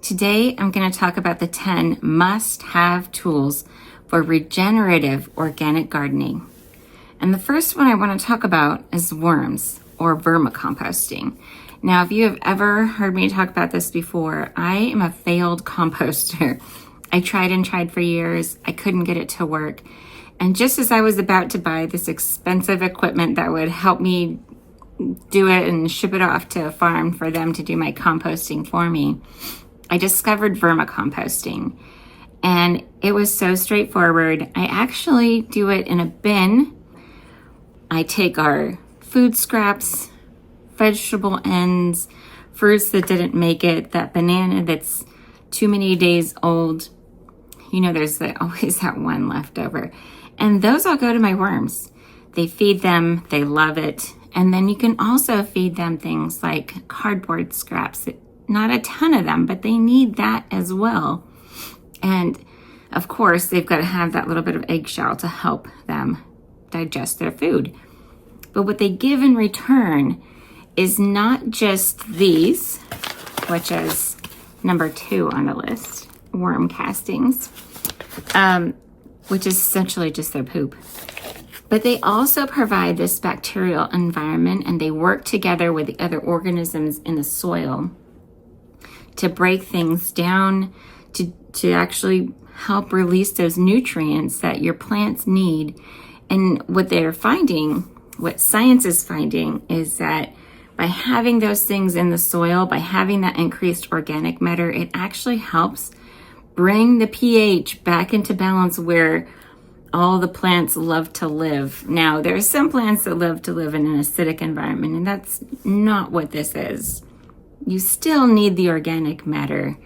Today, I'm going to talk about the 10 must-have tools for regenerative organic gardening. And the first one I want to talk about is worms or vermicomposting. Now, if you have ever heard me talk about this before, I am a failed composter. I tried and tried for years. I couldn't get it to work. And just as I was about to buy this expensive equipment that would help me do it and ship it off to a farm for them to do my composting for me, I discovered vermicomposting, and it was so straightforward. I actually do it in a bin. I take our food scraps, vegetable ends, fruits that didn't make it, that banana that's too many days old. You know, there's always that one left over. And those all go to my worms. They feed them, they love it. And then you can also feed them things like cardboard scraps. Not a ton of them, but they need that as well. And of course, they've got to have that little bit of eggshell to help them digest their food. But what they give in return is not just these, which is number 2 on the list, worm castings, which is essentially just their poop. But they also provide this bacterial environment, and they work together with the other organisms in the soil to break things down, to actually help release those nutrients that your plants need. And what they're finding, what science is finding, is that by having those things in the soil, by having that increased organic matter, it actually helps bring the pH back into balance where all the plants love to live. Now, there are some plants that love to live in an acidic environment, and that's not what this is. You still need the organic matter,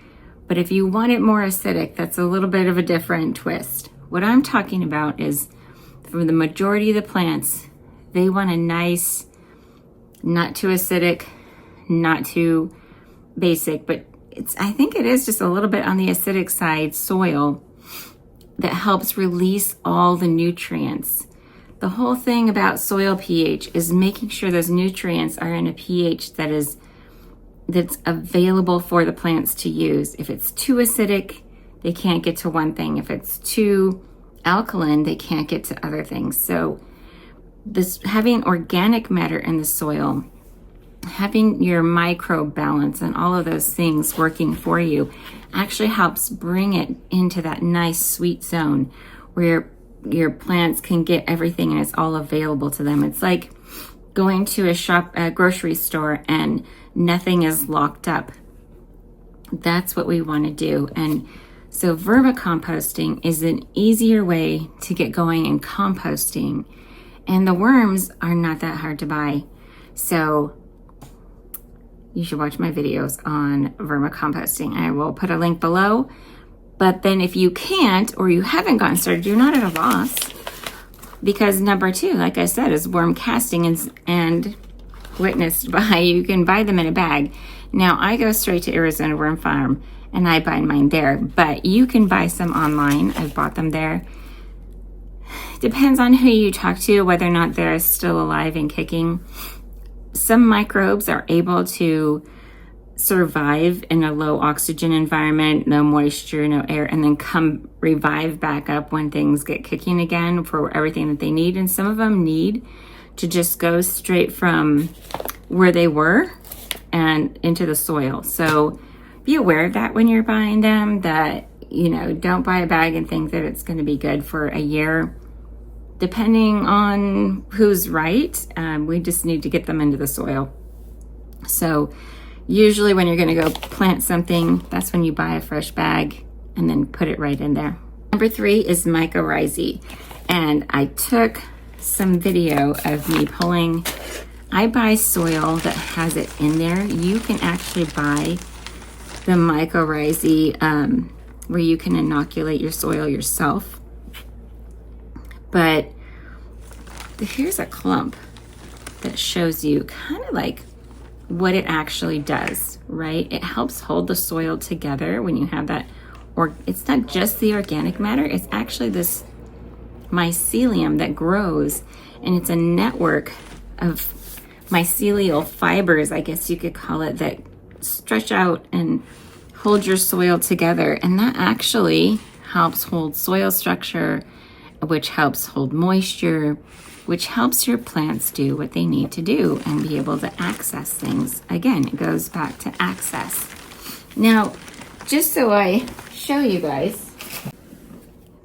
but if you want it more acidic, that's a little bit of a different twist. What I'm talking about is, for the majority of the plants, they want a nice, not too acidic, not too basic, but I think it is just a little bit on the acidic side soil that helps release all the nutrients. The whole thing about soil pH is making sure those nutrients are in a pH that's available for the plants to use. If it's too acidic, they can't get to one thing. If it's too alkaline, they can't get to other things. So this having organic matter in the soil, having your microbe balance and all of those things working for you actually helps bring it into that nice sweet zone where your plants can get everything and it's all available to them. It's like going to a grocery store and nothing is locked up. That's what we want to do. And so vermicomposting is an easier way to get going in composting. And the worms are not that hard to buy. So you should watch my videos on vermicomposting. I will put a link below. But then if you can't, or you haven't gotten started, you're not at a loss. Because number 2, like I said, is worm casting, and witnessed by, you can buy them in a bag. Now, I go straight to Arizona Worm Farm and I buy mine there, but you can buy some online. I've bought them there. Depends on who you talk to, whether or not they're still alive and kicking. Some microbes are able to survive in a low oxygen environment, no moisture, no air, and then come revive back up when things get kicking again for everything that they need. And some of them need to just go straight from where they were and into the soil. So be aware of that when you're buying them, that, don't buy a bag and think that it's going to be good for a year. Depending on who's right, we just need to get them into the soil. So usually when you're going to go plant something, that's when you buy a fresh bag and then put it right in there. Number 3 is mycorrhizae. And I took some video of me pulling. I buy soil that has it in there. You can actually buy the mycorrhizae where you can inoculate your soil yourself. But here's a clump that shows you kind of like what it actually does, right? It helps hold the soil together when you have that, or it's not just the organic matter, it's actually this mycelium that grows, and it's a network of mycelial fibers, I guess you could call it, that stretch out and hold your soil together, and that actually helps hold soil structure, which helps hold moisture, which helps your plants do what they need to do and be able to access things. Again, it goes back to access. Now, just so I show you guys,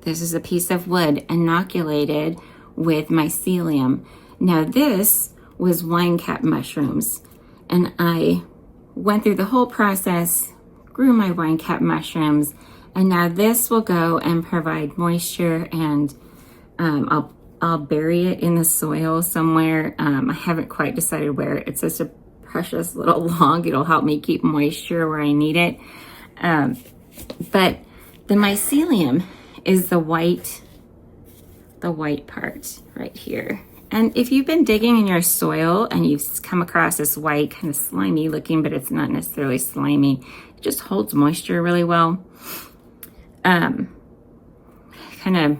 this is a piece of wood inoculated with mycelium. Now this was wine cap mushrooms, and I went through the whole process, grew my wine cap mushrooms, and now this will go and provide moisture, and I'll bury it in the soil somewhere. I haven't quite decided where. It's such a precious little log. It'll help me keep moisture where I need it. But the mycelium is the white part right here. And if you've been digging in your soil and you've come across this white, kind of slimy looking, but it's not necessarily slimy, it just holds moisture really well. Kind of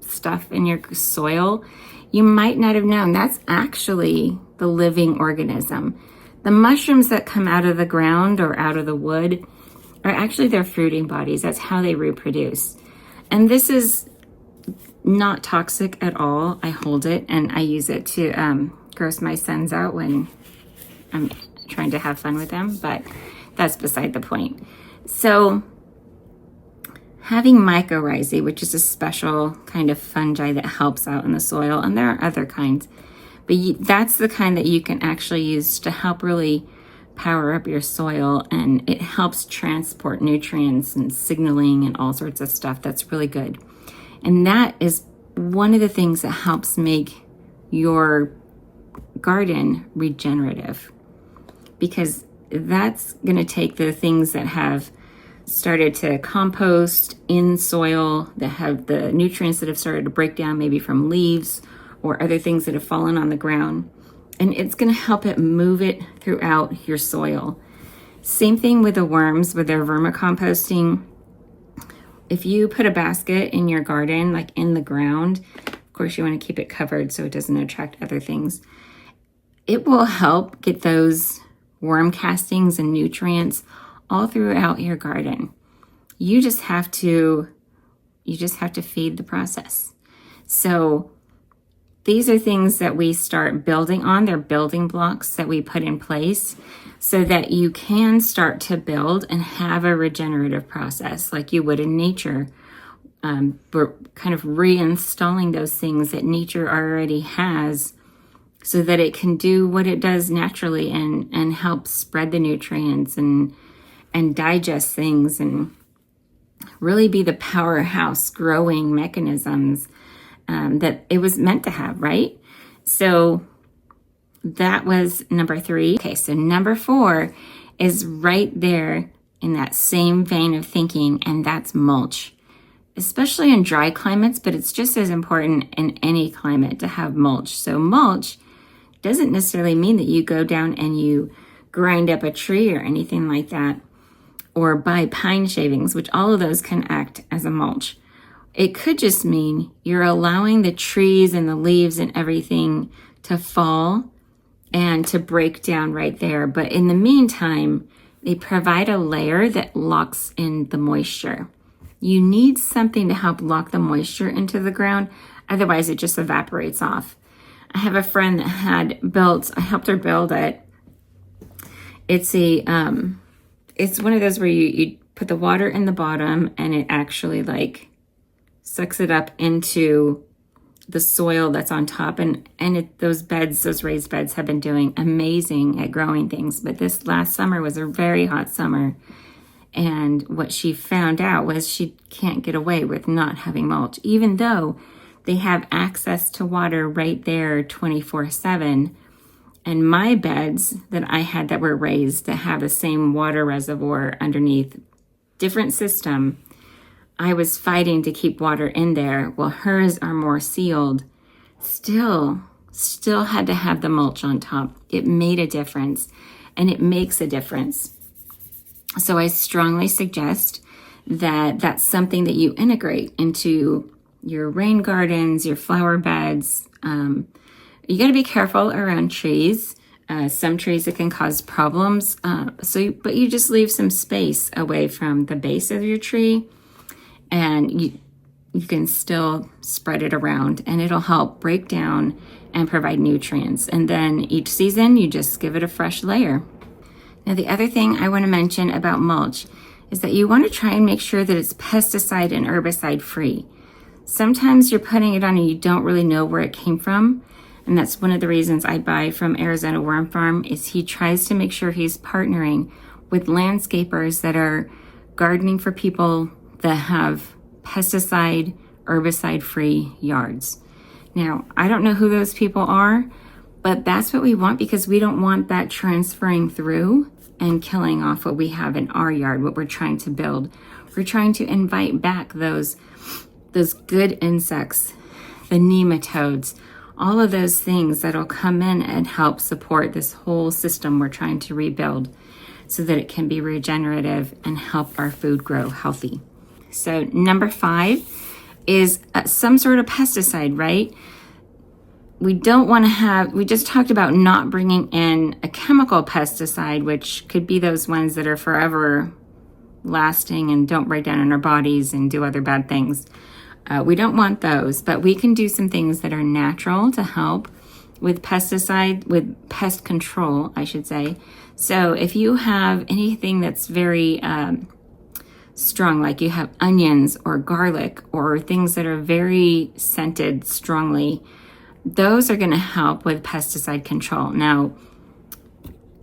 stuff in your soil, you might not have known that's actually the living organism. The mushrooms that come out of the ground or out of the wood are actually their fruiting bodies. That's how they reproduce. And this is not toxic at all. I hold it and I use it to gross my sons out when I'm trying to have fun with them, but that's beside the point. So having mycorrhizae, which is a special kind of fungi that helps out in the soil, and there are other kinds, but that's the kind that you can actually use to help really power up your soil, and it helps transport nutrients and signaling and all sorts of stuff. That's really good. And that is one of the things that helps make your garden regenerative, because that's going to take the things that have started to compost in soil, that have the nutrients that have started to break down maybe from leaves or other things that have fallen on the ground, and it's going to help it move it throughout your soil. Same thing with the worms with their vermicomposting. If you put a basket in your garden, like in the ground, of course you want to keep it covered so it doesn't attract other things. It will help get those worm castings and nutrients all throughout your garden. You just have to feed the process. So these are things that we start building on. They're building blocks that we put in place so that you can start to build and have a regenerative process like you would in nature. We're kind of reinstalling those things that nature already has so that it can do what it does naturally and help spread the nutrients and digest things and really be the powerhouse growing mechanisms that it was meant to have, right? So that was number 3. Okay, so number 4 is right there in that same vein of thinking, and that's mulch. Especially in dry climates, but it's just as important in any climate to have mulch. So mulch doesn't necessarily mean that you go down and you grind up a tree or anything like that, or buy pine shavings, which all of those can act as a mulch. It could just mean you're allowing the trees and the leaves and everything to fall and to break down right there. But in the meantime, they provide a layer that locks in the moisture. You need something to help lock the moisture into the ground. Otherwise, it just evaporates off. I have a friend that I helped her build it. It's one of those where you put the water in the bottom and it actually like sucks it up into the soil that's on top. And those raised beds have been doing amazing at growing things. But this last summer was a very hot summer. And what she found out was she can't get away with not having mulch, even though they have access to water right there 24/7. And my beds that I had that were raised that have the same water reservoir underneath, different system, I was fighting to keep water in there. While hers are more sealed, still had to have the mulch on top. It made a difference, and it makes a difference. So I strongly suggest that that's something that you integrate into your rain gardens, your flower beds. You got to be careful around trees. Some trees it can cause problems. But you just leave some space away from the base of your tree, and you can still spread it around, and it'll help break down and provide nutrients. And then each season you just give it a fresh layer. Now the other thing I want to mention about mulch is that you want to try and make sure that it's pesticide and herbicide free. Sometimes you're putting it on and you don't really know where it came from. And that's one of the reasons I buy from Arizona Worm Farm, is he tries to make sure he's partnering with landscapers that are gardening for people that have pesticide, herbicide-free yards. Now, I don't know who those people are, but that's what we want, because we don't want that transferring through and killing off what we have in our yard, what we're trying to build. We're trying to invite back those good insects, the nematodes, all of those things that'll come in and help support this whole system we're trying to rebuild, so that it can be regenerative and help our food grow healthy. So number 5 is some sort of pesticide, right? We don't want to have, we just talked about not bringing in a chemical pesticide, which could be those ones that are forever lasting and don't break down in our bodies and do other bad things. We don't want those, but we can do some things that are natural to help with with pest control, I should say. So if you have anything that's very strong, like you have onions or garlic or things that are very scented strongly, those are going to help with pesticide control. Now,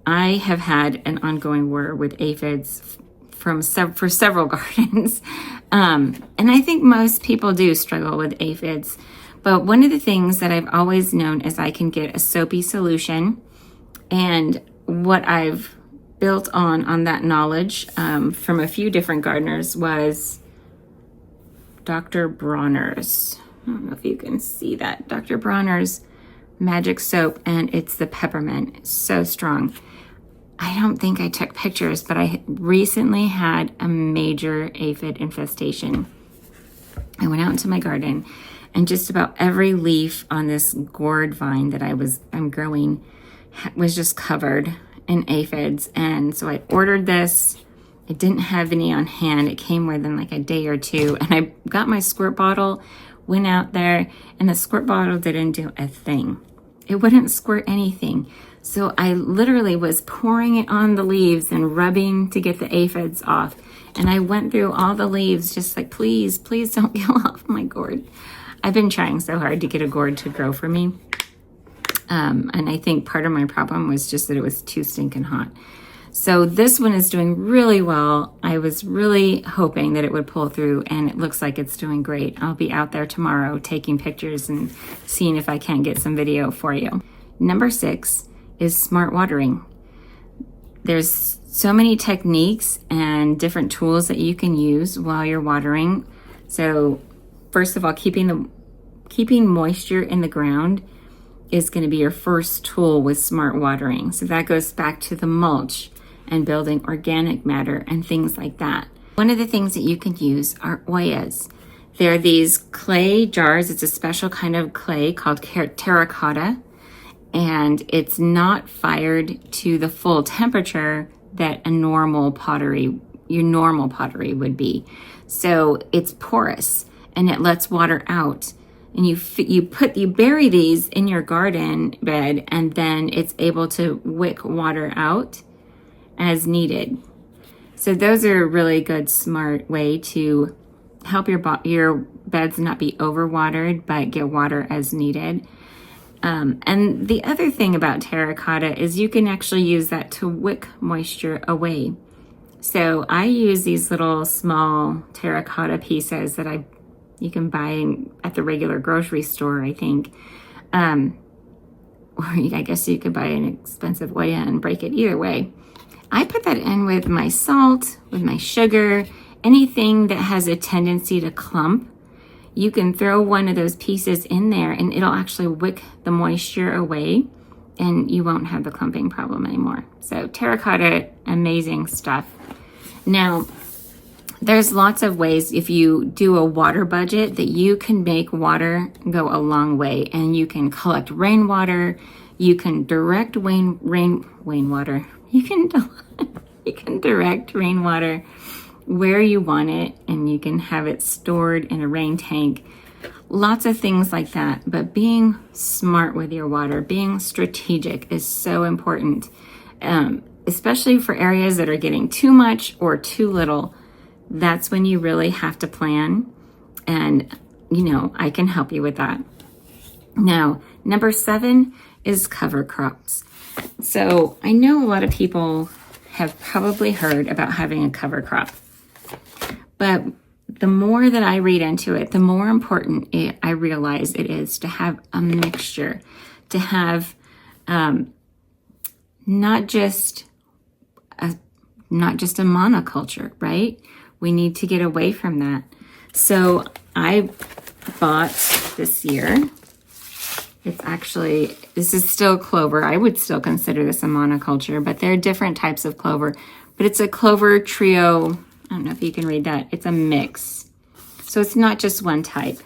I have had an ongoing war with aphids for several gardens. And I think most people do struggle with aphids. But one of the things that I've always known is I can get a soapy solution. And what I've built on that knowledge from a few different gardeners was Dr. Bronner's. I don't know if you can see that. Dr. Bronner's magic soap, and it's the peppermint. It's so strong. I don't think I took pictures, but I recently had a major aphid infestation. I went out into my garden, and just about every leaf on this gourd vine that I'm growing was just covered in aphids. And so I ordered this. I didn't have any on hand. It came within like a day or two, and I got my squirt bottle, went out there, and the squirt bottle didn't do a thing. It wouldn't squirt anything. So I literally was pouring it on the leaves and rubbing to get the aphids off. And I went through all the leaves just like, please don't kill off my gourd. I've been trying so hard to get a gourd to grow for me. And I think part of my problem was just that it was too stinking hot. So this one is doing really well. I was really hoping that it would pull through, and it looks like it's doing great. I'll be out there tomorrow taking pictures and seeing if I can't get some video for you. Number 6 is smart watering. There's so many techniques and different tools that you can use while you're watering. So first of all, keeping moisture in the ground is going to be your first tool with smart watering. So that goes back to the mulch and building organic matter and things like that. One of the things that you can use are oyas. They're these clay jars. It's a special kind of clay called terracotta, and it's not fired to the full temperature that your normal pottery would be. So it's porous and it lets water out. And you bury these in your garden bed, and then it's able to wick water out as needed. So those are a really good, smart way to help your beds not be overwatered, but get water as needed. And the other thing about terracotta is you can actually use that to wick moisture away. So I use these little small terracotta pieces that you can buy at the regular grocery store, I think. Or I guess you could buy an expensive Oya and break it. Either way, I put that in with my salt, with my sugar, anything that has a tendency to clump. You can throw one of those pieces in there and it'll actually wick the moisture away, and you won't have the clumping problem anymore. So terracotta, amazing stuff. Now, there's lots of ways, if you do a water budget, that you can make water go a long way, and you can collect rainwater. You can direct rainwater. You can you can direct rainwater where you want it, and you can have it stored in a rain tank. Lots of things like that. But being smart with your water, being strategic is so important, especially for areas that are getting too much or too little. That's when you really have to plan. And, I can help you with that. Now, number 7 is cover crops. So I know a lot of people have probably heard about having a cover crop. But the more that I read into it, the more important I realize it is to have a mixture, to have not just a monoculture, right? We need to get away from that. So I bought this year, this is still clover. I would still consider this a monoculture, but there are different types of clover. But it's a clover trio. I don't know if you can read that. It's a mix. So it's not just one type.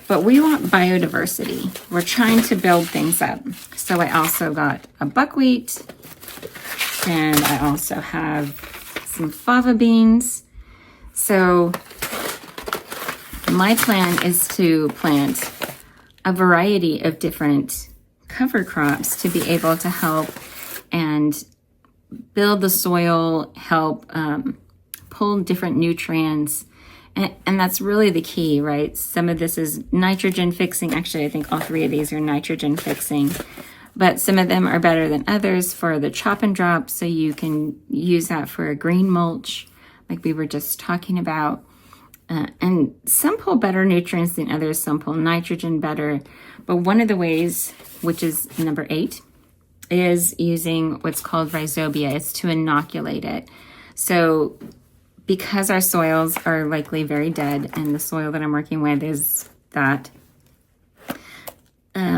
But we want biodiversity. We're trying to build things up. So I also got a buckwheat, and I also have some fava beans. So my plan is to plant a variety of different cover crops to be able to help and build the soil, help pull different nutrients. And that's really the key, right? Some of this is nitrogen fixing. Actually, I think all 3 of these are nitrogen fixing. But some of them are better than others for the chop and drop. So you can use that for a green mulch, like we were just talking about. And some pull better nutrients than others. Some pull nitrogen better. But one of the ways, which is number 8, is using what's called rhizobia. It's to inoculate it. So because our soils are likely very dead, and the soil that I'm working with is that,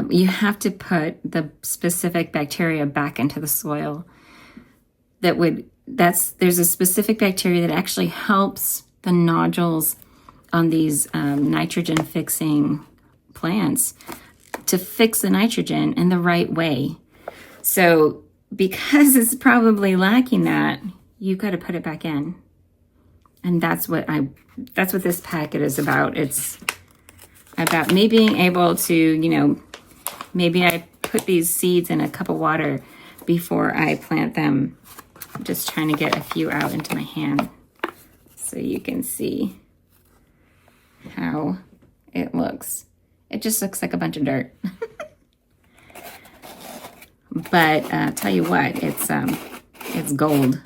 you have to put the specific bacteria back into the soil. There's a specific bacteria that actually helps the nodules on these nitrogen fixing plants to fix the nitrogen in the right way. So because it's probably lacking that, you've got to put it back in. And that's what this packet is about. It's about me being able to, maybe I put these seeds in a cup of water before I plant them. I'm just trying to get a few out into my hand so you can see how it looks. It just looks like a bunch of dirt. But I'll tell you what, it's gold.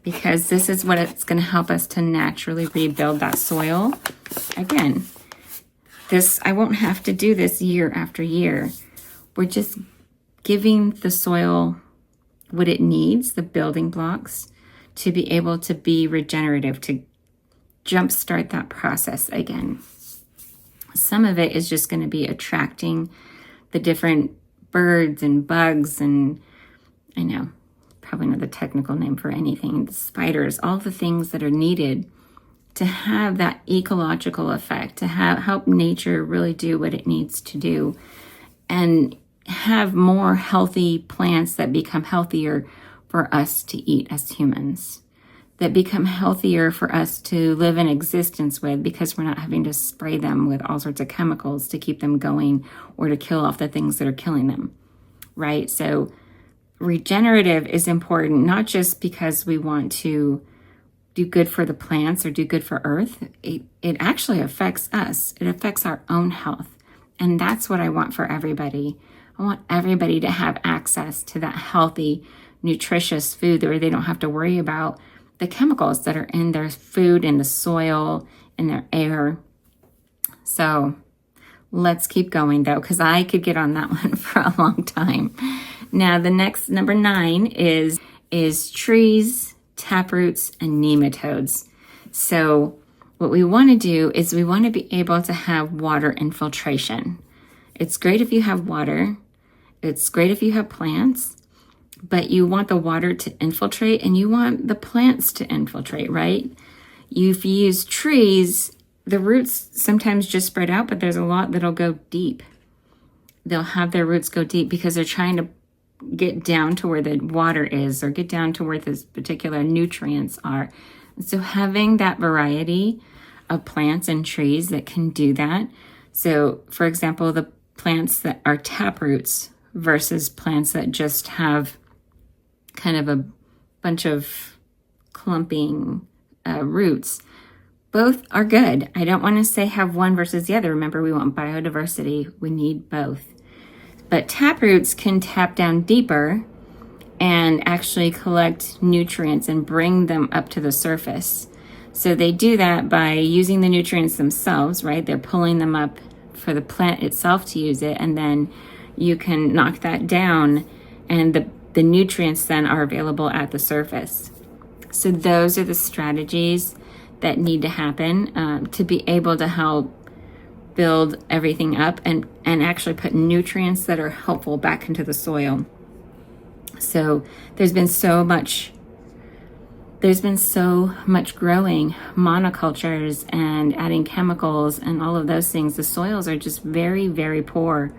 Because this is what it's going to help us to naturally rebuild that soil. Again, I won't have to do this year after year. We're just giving the soil what it needs, the building blocks, to be able to be regenerative, to jumpstart that process again. Some of it is just going to be attracting the different birds and bugs, and I know, probably not the technical name for anything, the spiders, all the things that are needed to have that ecological effect, to help nature really do what it needs to do, and have more healthy plants that become healthier for us to eat as humans, that become healthier for us to live in existence with, because we're not having to spray them with all sorts of chemicals to keep them going or to kill off the things that are killing them, right? So regenerative is important, not just because we want to do good for the plants or do good for Earth. It actually affects us. It affects our own health. And that's what I want for everybody. I want everybody to have access to that healthy, nutritious food where they don't have to worry about the chemicals that are in their food, in the soil, in their air. So let's keep going though, because I could get on that one for a long time. Now the next, number 9, is trees, taproots, and nematodes. So what we want to do is we want to be able to have water infiltration. It's great if you have water. It's great if you have plants, but you want the water to infiltrate and you want the plants to infiltrate, right? If you use trees, the roots sometimes just spread out, but there's a lot that'll go deep. they'll have their roots go deep because they're trying to get down to where the water is or get down to where those particular nutrients are. So having that variety of plants and trees that can do that. So for example, the plants that are taproots versus plants that just have kind of a bunch of clumping roots, both are good. I don't want to say have one versus the other. Remember, we want biodiversity. We need both. But taproots can tap down deeper and actually collect nutrients and bring them up to the surface. So they do that by using the nutrients themselves, right? They're pulling them up for the plant itself to use it, and then you can knock that down and the nutrients then are available at the surface. So those are the strategies that need to happen to be able to help build everything up and actually put nutrients that are helpful back into the soil. So there's been so much growing monocultures and adding chemicals and all of those things. The soils are just very, very poor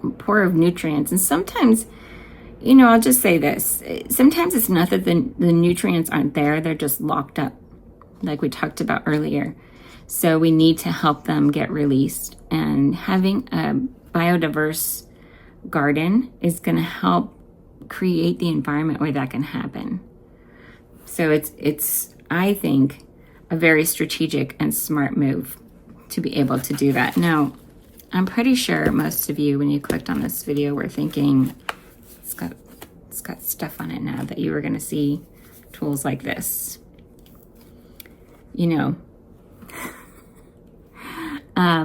of nutrients. And sometimes, I'll just say this. Sometimes it's not that the nutrients aren't there. They're just locked up, like we talked about earlier. So we need to help them get released. And having a biodiverse garden is going to help create the environment where that can happen. So it's I think, a very strategic and smart move to be able to do that. Now, I'm pretty sure most of you, when you clicked on this video, were thinking, it's got stuff on it now, that you were going to see tools like this.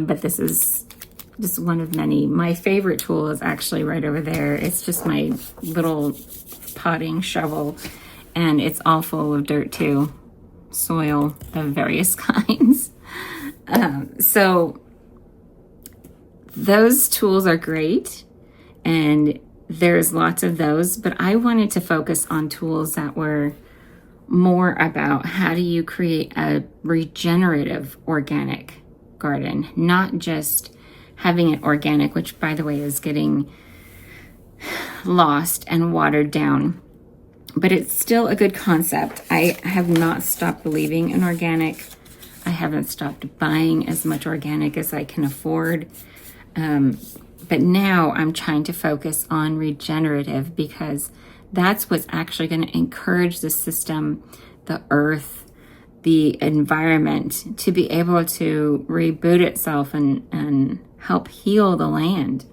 But this is just one of many. My favorite tool is actually right over there. It's just my little potting shovel, and it's all full of dirt too, soil of various kinds. So those tools are great, and there's lots of those, but I wanted to focus on tools that were more about how do you create a regenerative organic garden, not just having it organic, which by the way is getting lost and watered down, but it's still a good concept. I have not stopped believing in organic. I haven't stopped buying as much organic as I can afford. But now I'm trying to focus on regenerative, because that's what's actually going to encourage the system, the earth, the environment to be able to reboot itself and help heal the land,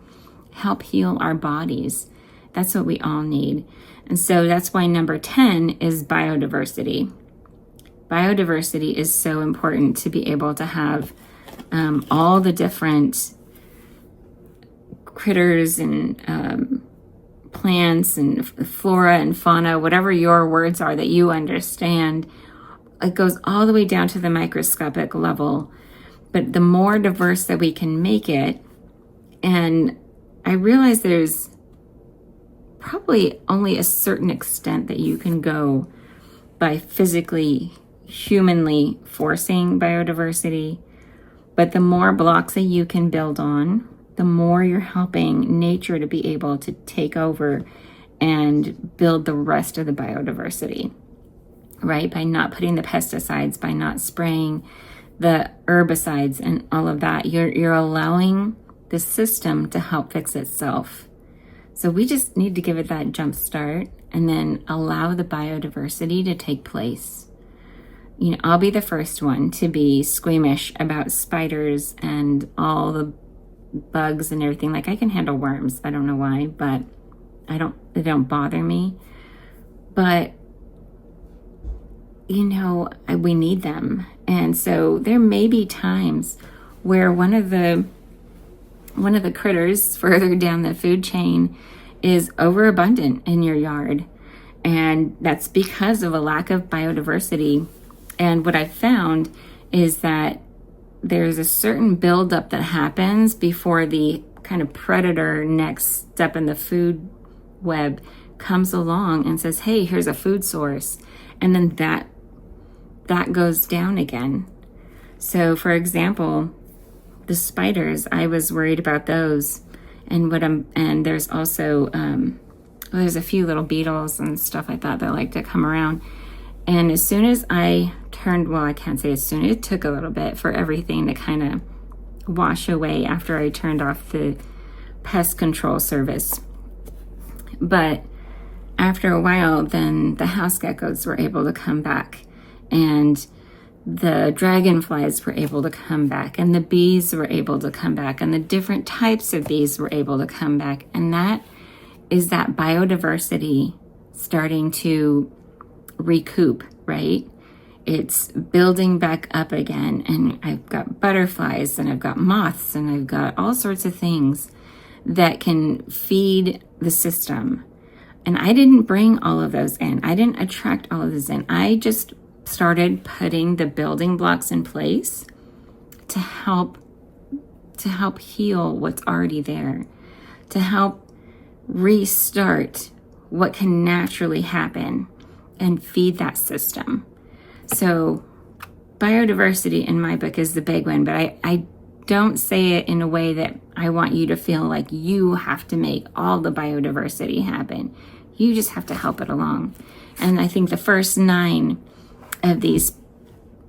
help heal our bodies. That's what we all need. And so that's why number 10 is biodiversity. Biodiversity is so important to be able to have all the different critters and plants and flora and fauna, whatever your words are that you understand. It goes all the way down to the microscopic level. But the more diverse that we can make it, and I realize there's probably only a certain extent that you can go by physically, humanly forcing biodiversity, but the more blocks that you can build on, the more you're helping nature to be able to take over and build the rest of the biodiversity, right? By not putting the pesticides, by not spraying the herbicides and all of that, you're allowing the system to help fix itself. So we just need to give it that jump start and then allow the biodiversity to take place. I'll be the first one to be squeamish about spiders and all the bugs and everything. Like, I can handle worms. I don't know why, but they don't bother me. But we need them. And so there may be times where one of the critters further down the food chain is overabundant in your yard. And that's because of a lack of biodiversity. And what I've found is that there's a certain buildup that happens before the kind of predator next step in the food web comes along and says, hey, here's a food source. And then that goes down again. So for example, the spiders, I was worried about those And there's also there's a few little beetles and stuff like that like to come around. And as soon as I turned, well, I can't say as soon, it took a little bit for everything to kind of wash away after I turned off the pest control service. But after a while, then the house geckos were able to come back, and the dragonflies were able to come back, and the bees were able to come back, and the different types of bees were able to come back. And that is that biodiversity starting to recoup, right? It's building back up again. And I've got butterflies, and I've got moths, and I've got all sorts of things that can feed the system. And I didn't bring all of those in. I didn't attract all of those in. I just started putting the building blocks in place to help heal what's already there, to help restart what can naturally happen and feed that system. So biodiversity in my book is the big one, but I don't say it in a way that I want you to feel like you have to make all the biodiversity happen. You just have to help it along. And I think the first 9 of these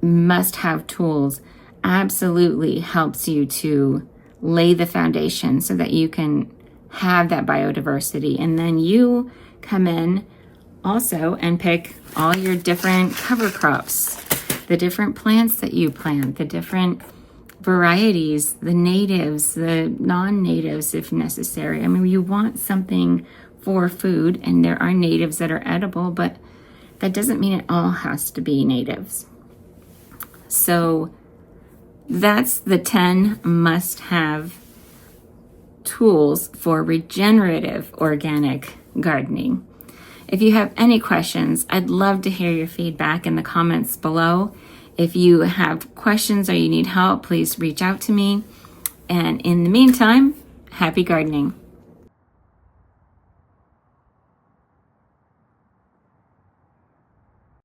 must-have tools absolutely helps you to lay the foundation so that you can have that biodiversity. And then you come in also and pick all your different cover crops, the different plants that you plant, the different varieties, the natives, the non-natives if necessary. I mean, you want something for food, and there are natives that are edible, but that doesn't mean it all has to be natives. So that's the 10 must-have tools for regenerative organic gardening. If you have any questions, I'd love to hear your feedback in the comments below. If you have questions or you need help, please reach out to me. And in the meantime, happy gardening.